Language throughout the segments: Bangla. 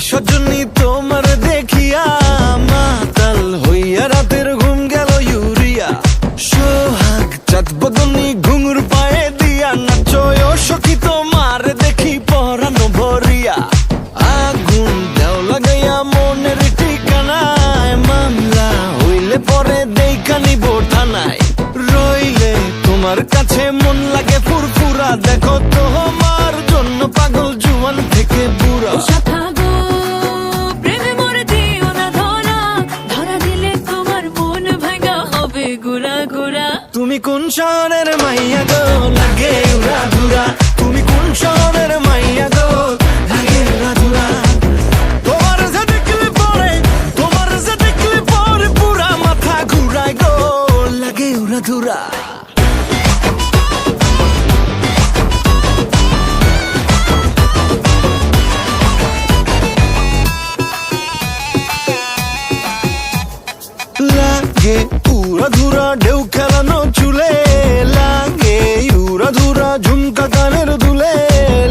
সজনী তোমার দেখিয়া মাতাল হইয়া রাতের ঘুম গেল ইউরিয়া। সোহাগ চাঁদ বদনী ঘুঙুর পায়ে দিয়া নাচয় সখী তোমার দেখি পরানো ভরিয়া। আগুন দেও লাগাইয়া মনের ঠিকানায়, মামলা হইলে পরে দেখা নিব থানায়। রইলে তোমার কাছে মন লাগে ফুরফুরা, দেখো তোমার জন্য পাগল জুয়ান থেকে বুড়া। তুমি কোন শহরের মাইয়া গো লাগে উড়া ধুরা, তুমি কোন শহরের মাইয়া গো লাগে উড়া ধুরা। তোমার যে দেখলে পরে, তোমার যে দেখলে পরে পুরা মাথা ঘুরায় গো লাগে উড়া ধুরা। লাগে উড়া ধুরা ঢেউ খেলানো চুলে, লাগে উড়া ধুরা ঝুমকা কানের দুলে,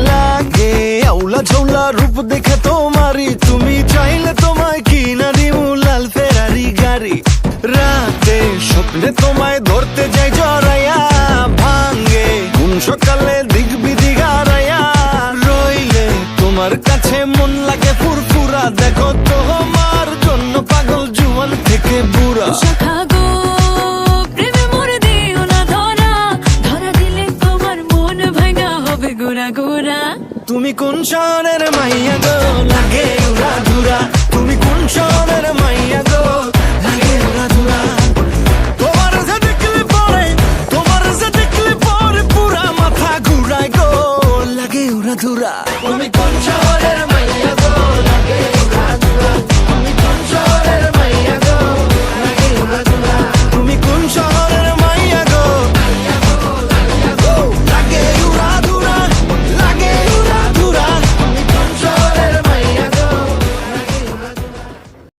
লাগে আউলা ঝৌলা রূপ দেখে তোমারি, তুমি চাইলে তোমায় কিনা দিমু লাল ফেরারি গাড়ি। রাতে স্বপ্নে তোমায় ধরতে যাই জড়াইয়া, ভাঙ্গে ঘুম সকালে দিক বিদিক হারাইয়া। রইলে তোমার কাছে মন লাগে ফুরফুরা, দেখো তোমার জন্য পাগল জুয়ান থেকে বুড়া। তুমি কোন শহরের মাইয়া গো লাগে উড়া ধুরা, তুমি কোন শহরের মাইয়া গো লাগে উড়া ধুরা। তোমার যে দেখলে পরে, তোমার যে দেখলে পরে পুরা মাথা ঘুরায় গো লাগে উড়া ধুরা।